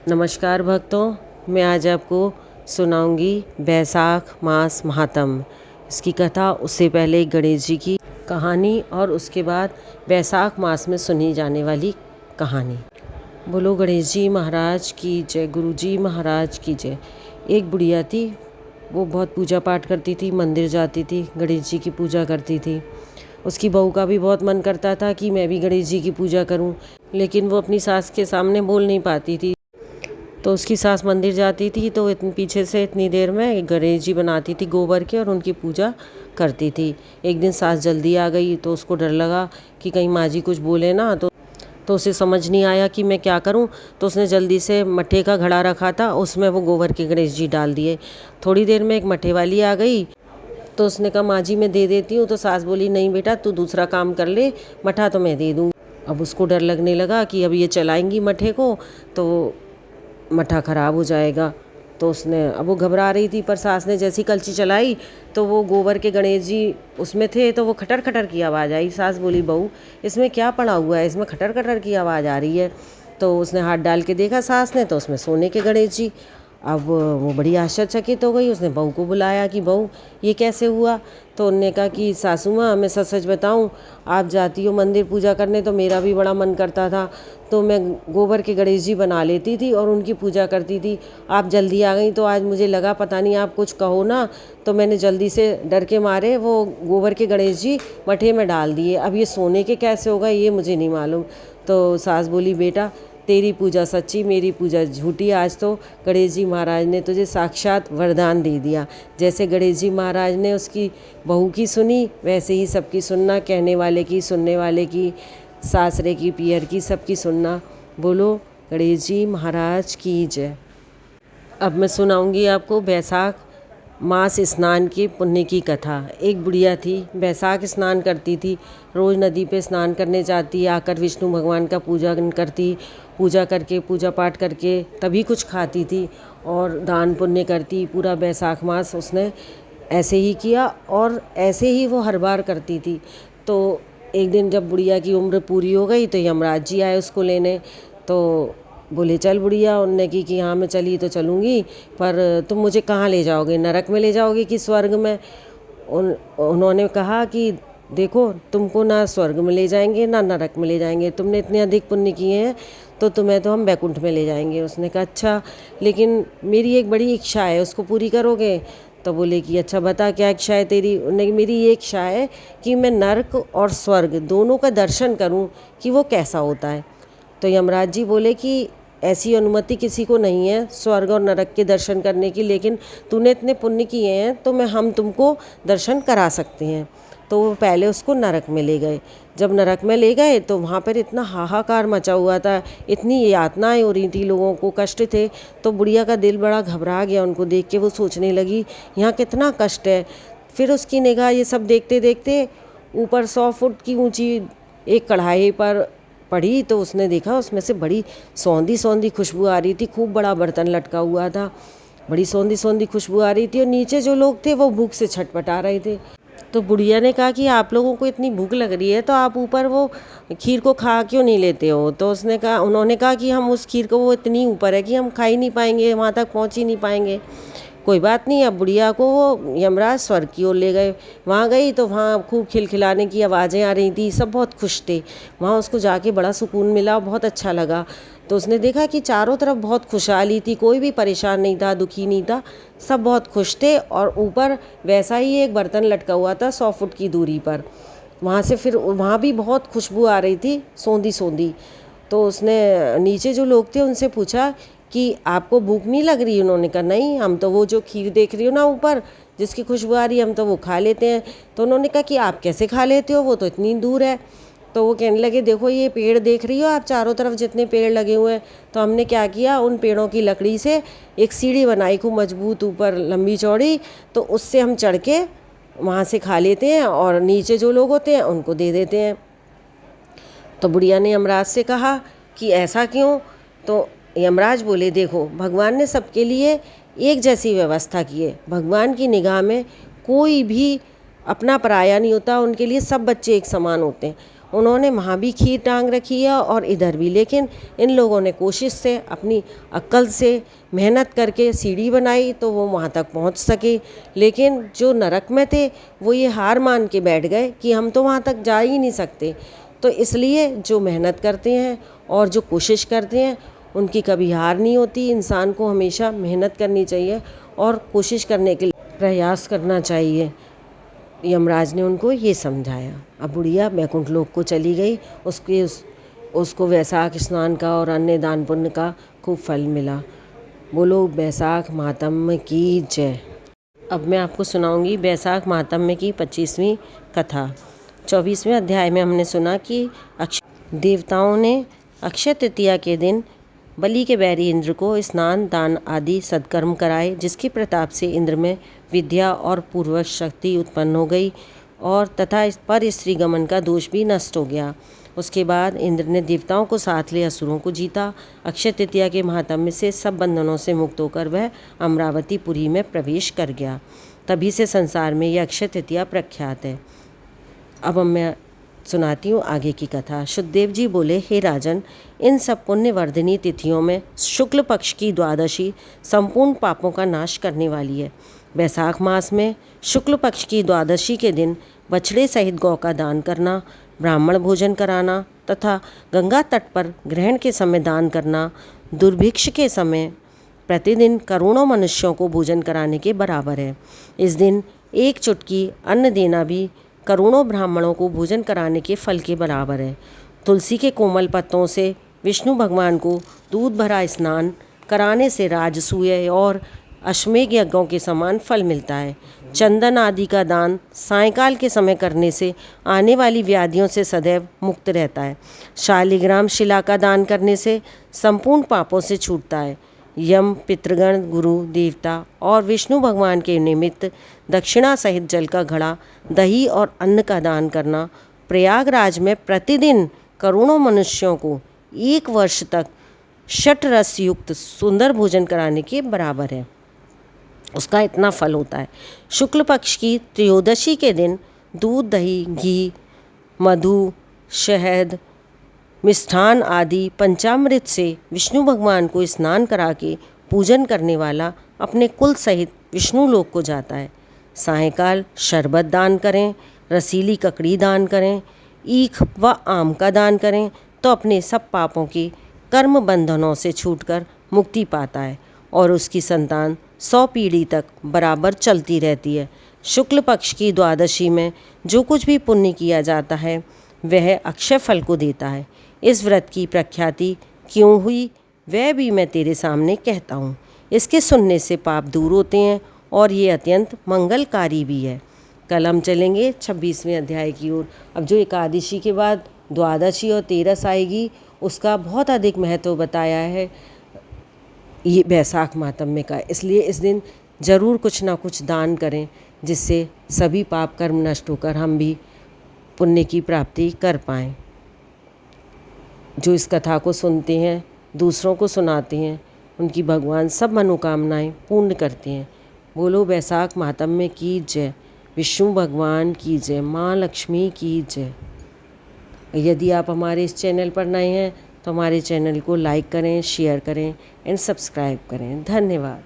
नमस्कार भक्तों, मैं आज आपको सुनाऊंगी बैसाख मास महात्म। इसकी कथा उससे पहले गणेश जी की कहानी और उसके बाद बैसाख मास में सुनी जाने वाली कहानी। बोलो गणेश जी महाराज की जय, गुरु जी महाराज की जय। एक बुढ़िया थी, वो बहुत पूजा पाठ करती थी, मंदिर जाती थी, गणेश जी की पूजा करती थी। उसकी बहू का भी बहुत मन करता था कि मैं भी गणेश जी की पूजा करूं, लेकिन वो अपनी सास के सामने बोल नहीं पाती थी। तो उसकी सास मंदिर जाती थी तो इतनी पीछे से इतनी देर में गणेश जी बनाती थी गोबर के और उनकी पूजा करती थी। एक दिन सास जल्दी आ गई तो उसको डर लगा कि कहीं माँ जी कुछ बोले ना, तो उसे समझ नहीं आया कि मैं क्या करूं। तो उसने जल्दी से मट्ठे का घड़ा रखा था, उसमें वो गोबर के गणेश जी डाल दिए। थोड़ी देर में एक मट्ठे वाली आ गई तो उसने कहा माँ जी मैं दे देती हूँ। तो सास बोली नहीं बेटा, तू दूसरा काम कर ले, मट्ठा तो मैं दे दूँ। अब उसको डर लगने लगा कि अब ये चलाएंगी मट्ठे को तो मट्ठा ख़राब हो जाएगा। तो उसने, अब वो घबरा रही थी, पर सास ने जैसी कलची चलाई तो वो गोबर के गणेश जी उसमें थे, तो वो खटर खटर की आवाज़ आई। सास बोली बहू इसमें क्या पड़ा हुआ है, इसमें खटर खटर की आवाज़ आ रही है। तो उसने हाथ डाल के देखा सास ने, तो उसमें सोने के गणेश जी। अब वो बड़ी आश्चर्यचकित हो गई। उसने बहू को बुलाया कि बहू ये कैसे हुआ। तो उन्होंने कहा कि सासू माँ मैं सच सच बताऊँ, आप जाती हो मंदिर पूजा करने तो मेरा भी बड़ा मन करता था, तो मैं गोबर के गणेश जी बना लेती थी और उनकी पूजा करती थी। आप जल्दी आ गई तो आज मुझे लगा पता नहीं आप कुछ कहो ना, तो मैंने जल्दी से डर के मारे वो गोबर के गणेश जी मठे में डाल दिए। अब ये सोने के कैसे होगा ये मुझे नहीं मालूम। तो सास बोली बेटा तेरी पूजा सच्ची, मेरी पूजा झूठी। आज तो गणेश जी महाराज ने तुझे साक्षात वरदान दे दिया। जैसे गणेश जी महाराज ने उसकी बहू की सुनी, वैसे ही सबकी सुनना, कहने वाले की, सुनने वाले की, सासरे की, पियर की, सबकी सुनना। बोलो गणेश जी महाराज की जय। अब मैं सुनाऊंगी आपको बैसाख मास स्नान के पुण्य की कथा। एक बुढ़िया थी, बैसाख स्नान करती थी, रोज़ नदी पे स्नान करने जाती, आकर विष्णु भगवान का पूजा करती, पूजा करके पूजा पाठ करके तभी कुछ खाती थी और दान पुण्य करती। पूरा बैसाख मास उसने ऐसे ही किया और ऐसे ही वो हर बार करती थी। तो एक दिन जब बुढ़िया की उम्र पूरी हो गई तो यमराज जी आए उसको लेने। तो बोले चल बुढ़िया, उनने की कि हाँ मैं चली तो चलूँगी, पर तुम मुझे कहाँ ले जाओगे, नरक में ले जाओगे कि स्वर्ग में। उन्होंने कहा कि देखो तुमको ना स्वर्ग में ले जाएंगे ना नरक में ले जाएंगे, तुमने इतने अधिक पुण्य किए हैं तो तुम्हें तो हम बैकुंठ में ले जाएंगे। उसने कहा अच्छा, लेकिन मेरी एक बड़ी इच्छा है, उसको पूरी करोगे। तो बोले कि अच्छा बता क्या इच्छा है तेरी। उन्हें मेरी ये इच्छा है कि मैं नरक और स्वर्ग दोनों का दर्शन करूं कि वो कैसा होता है। तो यमराज जी बोले कि ऐसी अनुमति किसी को नहीं है स्वर्ग और नरक के दर्शन करने की, लेकिन तूने इतने पुण्य किए हैं तो हम तुमको दर्शन करा सकते हैं। तो वो पहले उसको नरक में ले गए। जब नरक में ले गए तो वहाँ पर इतना हाहाकार मचा हुआ था, इतनी यातनाएं हो रही थी, लोगों को कष्ट थे। तो बुढ़िया का दिल बड़ा घबरा गया उनको देख के। वो सोचने लगी यहाँ कितना कष्ट है। फिर उसकी निगाह ये सब देखते देखते ऊपर 100 फुट की ऊंची एक कढ़ाई पर पड़ी। तो उसने देखा उसमें से बड़ी सौंधी सौंधी खुशबू आ रही थी। खूब बड़ा बर्तन लटका हुआ था, बड़ी सौंधी सौंधी खुशबू आ रही थी और नीचे जो लोग थे वो भूख से छटपटा रहे थे। तो बुढ़िया ने कहा कि आप लोगों को इतनी भूख लग रही है तो आप ऊपर वो खीर को खा क्यों नहीं लेते हो। तो उन्होंने कहा कि हम उस खीर को, वो इतनी ऊपर है कि हम खा ही नहीं पाएंगे, वहाँ तक पहुँच ही नहीं पाएंगे। कोई बात नहीं। अब बुढ़िया को वो यमराज स्वर्ग की ओर ले गए। वहाँ गई तो वहाँ खूब खिलखिलाने की आवाज़ें आ रही थी, सब बहुत खुश थे। वहाँ उसको जाके बड़ा सुकून मिला, बहुत अच्छा लगा। तो उसने देखा कि चारों तरफ बहुत खुशहाली थी, कोई भी परेशान नहीं था, दुखी नहीं था, सब बहुत खुश थे। और ऊपर वैसा ही एक बर्तन लटका हुआ था 100 फुट की दूरी पर। वहाँ से फिर वहाँ भी बहुत खुशबू आ रही थी, सौंधी सौंधी। तो उसने नीचे जो लोग थे उनसे पूछा कि आपको भूख नहीं लग रही। उन्होंने कहा नहीं, हम तो वो जो खीर देख रही हो ना ऊपर जिसकी खुशबू आ रही है, हम तो वो खा लेते हैं। तो उन्होंने कहा कि आप कैसे खा लेते हो, वो तो इतनी दूर है। तो वो कहने लगे देखो ये पेड़ देख रही हो आप, चारों तरफ जितने पेड़ लगे हुए हैं, तो हमने क्या किया, उन पेड़ों की लकड़ी से एक सीढ़ी बनाई खूब मजबूत, ऊपर लंबी चौड़ी, तो उससे हम चढ़ के वहाँ से खा लेते हैं और नीचे जो लोग होते हैं उनको दे देते हैं। तो बुढ़िया ने यमराज से कहा कि ऐसा क्यों। तो यमराज बोले देखो भगवान ने सबके लिए एक जैसी व्यवस्था की है। भगवान की निगाह में कोई भी अपना पराया नहीं होता, उनके लिए सब बच्चे एक समान होते हैं। उन्होंने वहाँ भी खीर टांग रखी है और इधर भी, लेकिन इन लोगों ने कोशिश से, अपनी अक्ल से मेहनत करके सीढ़ी बनाई तो वो वहाँ तक पहुँच सके। लेकिन जो नरक में थे वो ये हार मान के बैठ गए कि हम तो वहाँ तक जा ही नहीं सकते। तो इसलिए जो मेहनत करते हैं और जो कोशिश करते हैं उनकी कभी हार नहीं होती। इंसान को हमेशा मेहनत करनी चाहिए और कोशिश करने के लिए प्रयास करना चाहिए। यमराज ने उनको ये समझाया। अब बुढ़िया बैकुंठ लोक को चली गई। उसको वैशाख स्नान का और अन्य दान पुण्य का खूब फल मिला। बोलो वैशाख महात्म्य की जय। अब मैं आपको सुनाऊंगी वैशाख महात्म्य की 25वीं कथा। 24वें अध्याय में हमने सुना कि देवताओं ने अक्षय तृतीया के दिन बलि के बैरी इंद्र को स्नान दान आदि सत्कर्म कराए, जिसके प्रताप से इंद्र में विद्या और पूर्वक शक्ति उत्पन्न हो गई और तथा पर स्त्री गमन का दोष भी नष्ट हो गया। उसके बाद इंद्र ने देवताओं को साथ ले असुरों को जीता। अक्षय तृतीया के महात्म्य से सब बंधनों से मुक्त होकर वह अमरावतीपुरी में प्रवेश कर गया। तभी से संसार में यह अक्षय तृतीया प्रख्यात है। अब मैं सुनाती हूँ आगे की कथा। शुद्धदेव जी बोले, हे राजन, इन सब पुण्यवर्धिनी तिथियों में शुक्ल पक्ष की द्वादशी संपूर्ण पापों का नाश करने वाली है। वैशाख मास में शुक्ल पक्ष की द्वादशी के दिन बछड़े सहित गौ का दान करना, ब्राह्मण भोजन कराना तथा गंगा तट पर ग्रहण के समय दान करना दुर्भिक्ष के समय प्रतिदिन करोड़ों मनुष्यों को भोजन कराने के बराबर है। इस दिन एक चुटकी अन्न देना भी करोड़ों ब्राह्मणों को भोजन कराने के फल के बराबर है। तुलसी के कोमल पत्तों से विष्णु भगवान को दूध भरा स्नान कराने से राजसूय और अश्वमेघ यज्ञों के समान फल मिलता है। चंदन आदि का दान सायंकाल के समय करने से आने वाली व्याधियों से सदैव मुक्त रहता है। शालिग्राम शिला का दान करने से संपूर्ण पापों से छूटता है। यम, पितृगण, गुरु, देवता और विष्णु भगवान के निमित्त दक्षिणा सहित जल का घड़ा, दही और अन्न का दान करना प्रयागराज में प्रतिदिन करोड़ों मनुष्यों को 1 वर्ष तक षट रस युक्त सुंदर भोजन कराने के बराबर है। उसका इतना फल होता है। शुक्ल पक्ष की त्रयोदशी के दिन दूध, दही, घी, मधु, शहद, मिष्ठान आदि पंचामृत से विष्णु भगवान को स्नान करा के पूजन करने वाला अपने कुल सहित विष्णु लोक को जाता है। सायंकाल शरबत दान करें, रसीली ककड़ी दान करें, ईख व आम का दान करें तो अपने सब पापों के कर्म बंधनों से छूटकर मुक्ति पाता है और उसकी संतान 100 पीढ़ी तक बराबर चलती रहती है। शुक्ल पक्ष की द्वादशी में जो कुछ भी पुण्य किया जाता है वह अक्षय फल को देता है। इस व्रत की प्रख्याति क्यों हुई वह भी मैं तेरे सामने कहता हूँ। इसके सुनने से पाप दूर होते हैं और ये अत्यंत मंगलकारी भी है। कल हम चलेंगे 26वें अध्याय की ओर। अब जो एकादशी के बाद द्वादशी और तेरस आएगी उसका बहुत अधिक महत्व बताया है ये वैशाख महात्म्य का। इसलिए इस दिन ज़रूर कुछ ना कुछ दान करें जिससे सभी पाप कर्म नष्ट होकर हम भी पुण्य की प्राप्ति कर पाएँ। जो इस कथा को सुनते हैं, दूसरों को सुनाते हैं, उनकी भगवान सब मनोकामनाएं पूर्ण करते हैं। बोलो वैशाख महात्म्य की जय, विष्णु भगवान की जय, माँ लक्ष्मी की जय। यदि आप हमारे इस चैनल पर नए हैं तो हमारे चैनल को लाइक करें, शेयर करें एंड सब्सक्राइब करें। धन्यवाद।